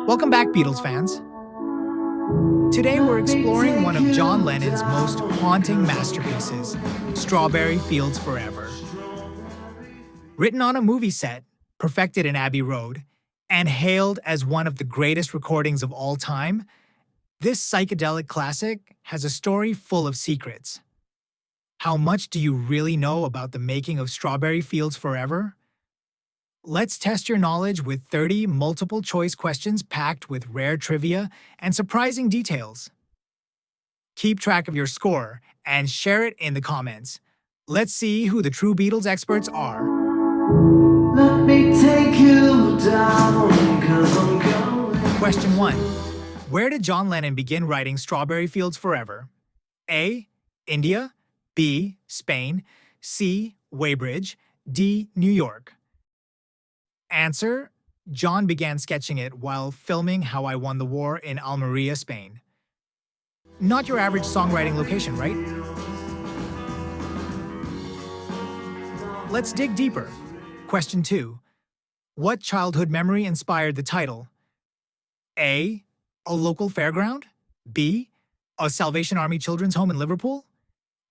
Welcome back, Beatles fans. Today we're exploring one of John Lennon's most haunting masterpieces, Strawberry Fields Forever. Written on a movie set, perfected in Abbey Road, and hailed as one of the greatest recordings of all time, this psychedelic classic has a story full of secrets. How much do you really know about the making of Strawberry Fields Forever? Let's test your knowledge with 30 multiple-choice questions packed with rare trivia and surprising details. Keep track of your score and share it in the comments. Let's see who the true Beatles experts are. Let me take you down, 'cause I'm going. Question 1. Where did John Lennon begin writing Strawberry Fields Forever? A. India. B. Spain. C. Weybridge. D. New York. Answer: John began sketching it while filming How I Won the War in Almeria, Spain. Not your average songwriting location, right? Let's dig deeper. Question 2. What childhood memory inspired the title? A. A local fairground. B. A Salvation Army children's home in Liverpool.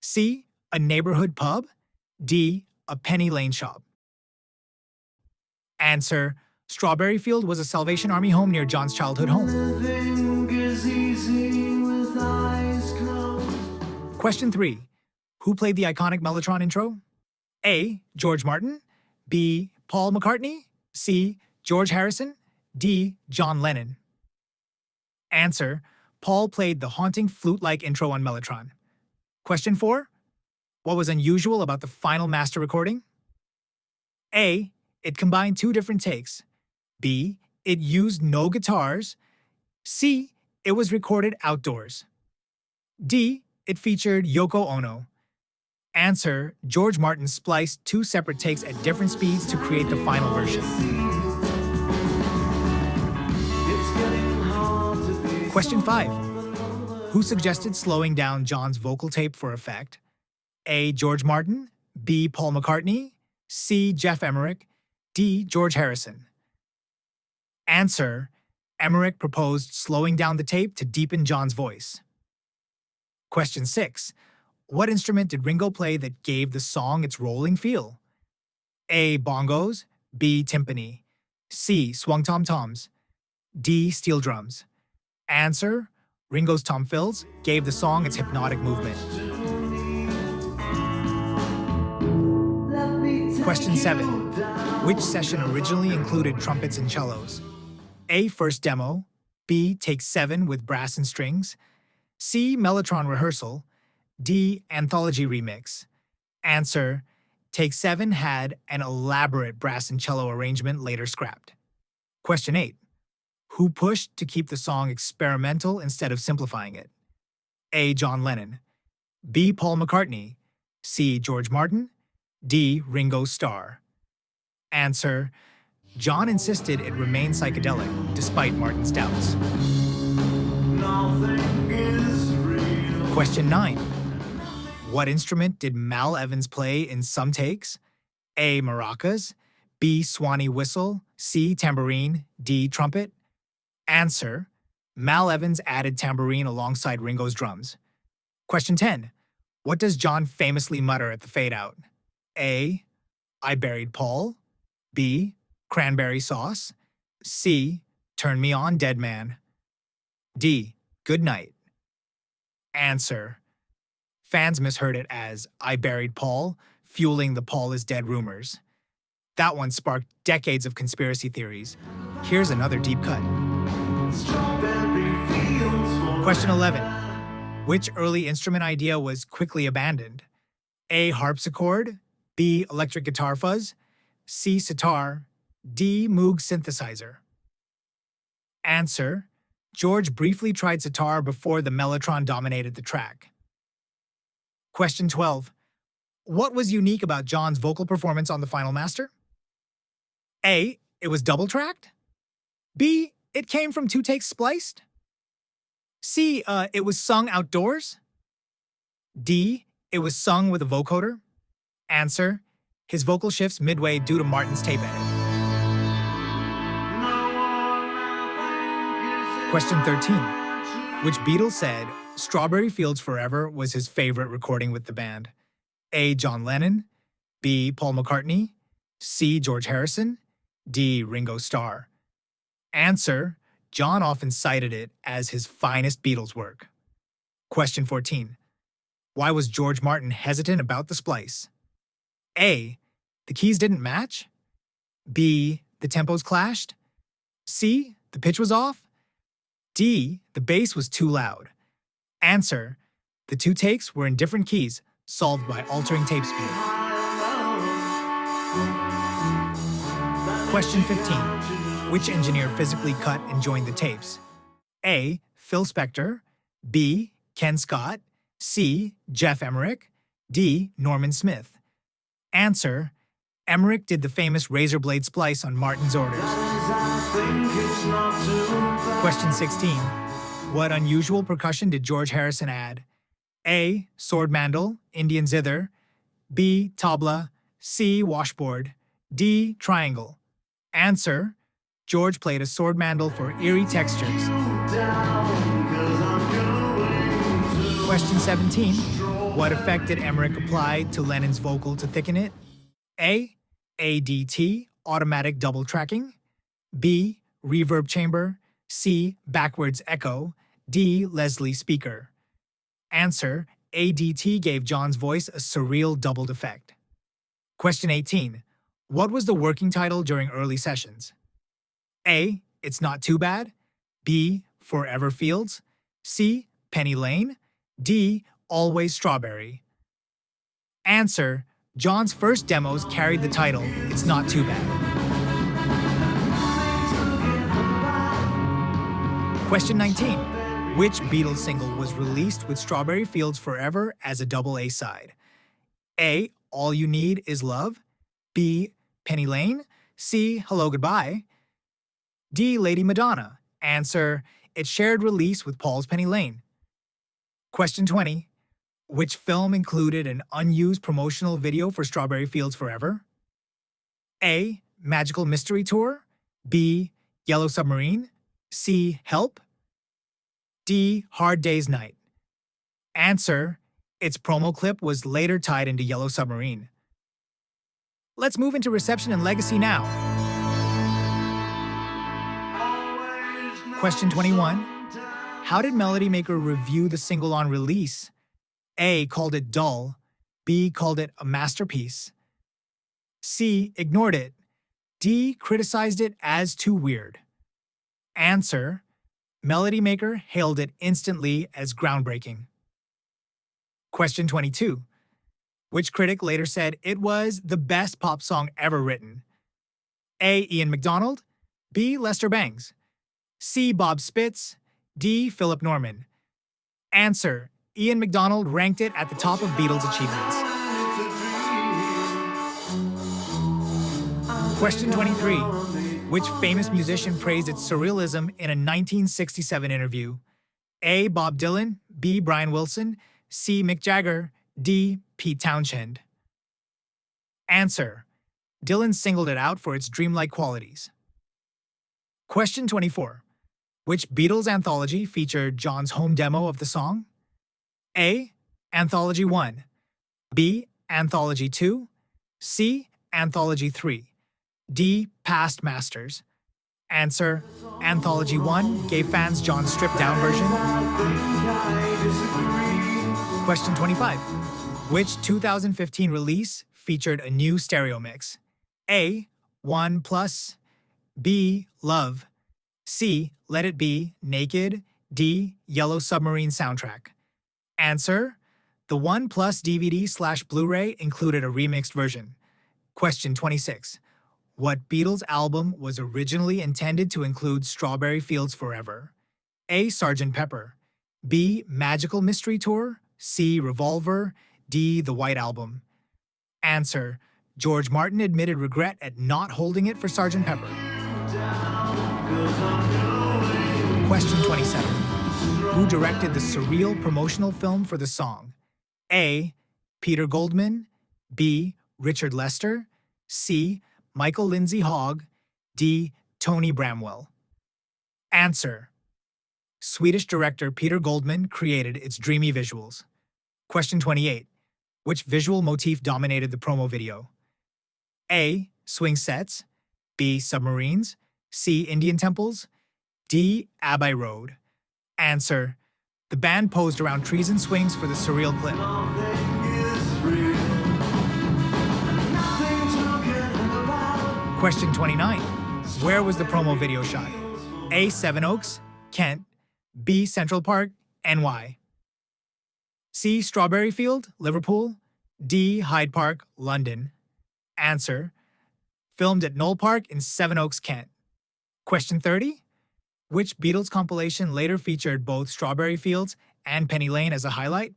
C. A neighborhood pub. D. A penny lane shop. Answer: Strawberry Field was a Salvation Army home near John's childhood home. Living is easy with eyes closed. Question 3. Who played the iconic Mellotron intro? A. George Martin. B. Paul McCartney. C. George Harrison. D. John Lennon. Answer: Paul played the haunting flute-like intro on Mellotron. Question 4. What was unusual about the final master recording? A. It combined 2 different takes. B. It used no guitars. C. It was recorded outdoors. D. It featured Yoko Ono. Answer: George Martin spliced 2 separate takes at different speeds to create the final version. It's getting hard to be Question 5. Who suggested slowing down John's vocal tape for effect? A. George Martin. B. Paul McCartney. C. Jeff Emmerich. D. George Harrison. Answer: Emmerich proposed slowing down the tape to deepen John's voice. Question 6. What instrument did Ringo play that gave the song its rolling feel? A. Bongos. B. Timpani. C. Swung tom-toms. D. Steel drums. Answer: Ringo's tom fills gave the song its hypnotic movement. Let me take Question 7. you down. Which session originally included trumpets and cellos? A. First demo. B. Take 7 with brass and strings. C. Mellotron rehearsal. D. Anthology remix. Answer: Take 7 had an elaborate brass and cello arrangement later scrapped. Question 8. Who pushed to keep the song experimental instead of simplifying it? A. John Lennon. B. Paul McCartney. C. George Martin. D. Ringo Starr. Answer: John insisted it remain psychedelic, despite Martin's doubts. Nothing is real. Question 9. What instrument did Mal Evans play in some takes? A. Maracas. B. Swanee whistle. C. Tambourine. D. Trumpet. Answer: Mal Evans added tambourine alongside Ringo's drums. Question 10. What does John famously mutter at the fade-out? A. I buried Paul. B. Cranberry sauce. C. Turn me on, dead man. D. Good night. Answer: Fans misheard it as I buried Paul, fueling the Paul is dead rumors. That one sparked decades of conspiracy theories. Here's another deep cut. Strawberry fields forever. Question 11. Which early instrument idea was quickly abandoned? A. Harpsichord. B. Electric guitar fuzz. C. Sitar. D. Moog synthesizer. Answer: George briefly tried sitar before the Mellotron dominated the track. Question 12. What was unique about John's vocal performance on the final master? A. It was double-tracked. B. It came from 2 takes spliced. C. It was sung outdoors. D. It was sung with a vocoder. Answer: His vocal shifts midway due to Martin's tape edit. No one, nothing Question 13. Which Beatle said Strawberry Fields Forever was his favorite recording with the band? A. John Lennon, B. Paul McCartney, C. George Harrison, D. Ringo Starr. Answer: John often cited it as his finest Beatles work. Question 14. Why was George Martin hesitant about the splice? A. The keys didn't match. B. The tempos clashed. C. The pitch was off. D. The bass was too loud. Answer: the two takes were in different keys, solved by altering tape speed. Question 15. Which engineer physically cut and joined the tapes? A. Phil Spector, B. Ken Scott, C. Jeff Emmerich, D. Norman Smith. Answer: Emmerich did the famous razor blade splice on Martin's orders. Question 16. What unusual percussion did George Harrison add? A. Sword mandol, Indian zither, B. Tabla, C. Washboard, D. Triangle. Answer: George played a sword mandol for eerie textures. Question 17. What effect did Emmerich apply to Lennon's vocal to thicken it? A. ADT, automatic double tracking, B. Reverb chamber, C. Backwards echo, D. Leslie speaker. Answer: ADT gave John's voice a surreal doubled effect. Question 18. What was the working title during early sessions? A. It's Not Too Bad, B. Forever Fields, C. Penny Lane, D. Always Strawberry. Answer: John's first demos carried the title It's Not Too Bad. Question 19. Which Beatles single was released with Strawberry Fields Forever as a double A side? A. All You Need Is Love, B. Penny Lane, C. Hello Goodbye, D. Lady Madonna. Answer: it shared release with Paul's Penny Lane. Question 20. Which film included an unused promotional video for Strawberry Fields Forever? A. Magical Mystery Tour, B. Yellow Submarine, C. Help, D. Hard Day's Night. Answer: its promo clip was later tied into Yellow Submarine. Let's move into reception and legacy now. Question 21. How did Melody Maker review the single on release? A. Called it dull, B. Called it a masterpiece, C. Ignored it, D. Criticized it as too weird. Answer: Melody Maker hailed it instantly as groundbreaking. Question 22. Which critic later said it was the best pop song ever written? A. Ian MacDonald, B. Lester Bangs, C. Bob Spitz, D. Philip Norman. Answer: Ian MacDonald ranked it at the top of Beatles' achievements. Question 23. Which famous musician praised its surrealism in a 1967 interview? A. Bob Dylan, B. Brian Wilson, C. Mick Jagger, D. Pete Townshend. Answer: Dylan singled it out for its dreamlike qualities. Question 24. Which Beatles anthology featured John's home demo of the song? A. Anthology 1, B. Anthology 2, C. Anthology 3, D. Past Masters. Answer: Anthology 1 gave fans John's stripped-down version. Question 25. Which 2015 release featured a new stereo mix? A. 1 Plus, B. Love, C. Let It Be, Naked, D. Yellow Submarine soundtrack. Answer: the 1 Plus DVD/Blu-ray included a remixed version. Question 26. What Beatles album was originally intended to include Strawberry Fields Forever? A. Sgt. Pepper, B. Magical Mystery Tour, C. Revolver, D. The White Album. Answer: George Martin admitted regret at not holding it for Sgt. Pepper. Question 27. Who directed the surreal promotional film for the song? A. Peter Goldman, B. Richard Lester, C. Michael Lindsay Hogg, D. Tony Bramwell. Answer: Swedish director Peter Goldman created its dreamy visuals. Question 28. Which visual motif dominated the promo video? A. Swing sets. B. Submarines. C. Indian temples. D. Abbey Road. Answer. The band posed around trees and swings for the surreal clip. Question 29. Where was the promo video shot? A. Seven Oaks, Kent. B. Central Park, NY. C. Strawberry Field, Liverpool. D. Hyde Park, London. Answer. Filmed at Knoll Park in Seven Oaks, Kent. Question 30. Which Beatles compilation later featured both Strawberry Fields and Penny Lane as a highlight?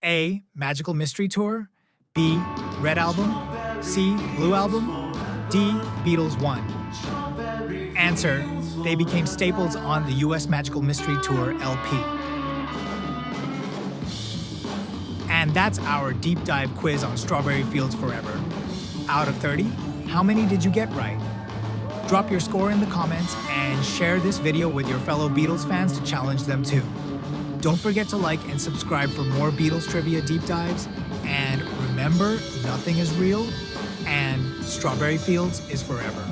A. Magical Mystery Tour. B. Red Album. C. Blue Album. D. Beatles 1. Answer. They became staples on the US Magical Mystery Tour LP. And that's our deep dive quiz on Strawberry Fields Forever. Out of 30, how many did you get right? Drop your score in the comments and share this video with your fellow Beatles fans to challenge them too. Don't forget to like and subscribe for more Beatles trivia deep dives. And remember, nothing is real, and Strawberry Fields is forever.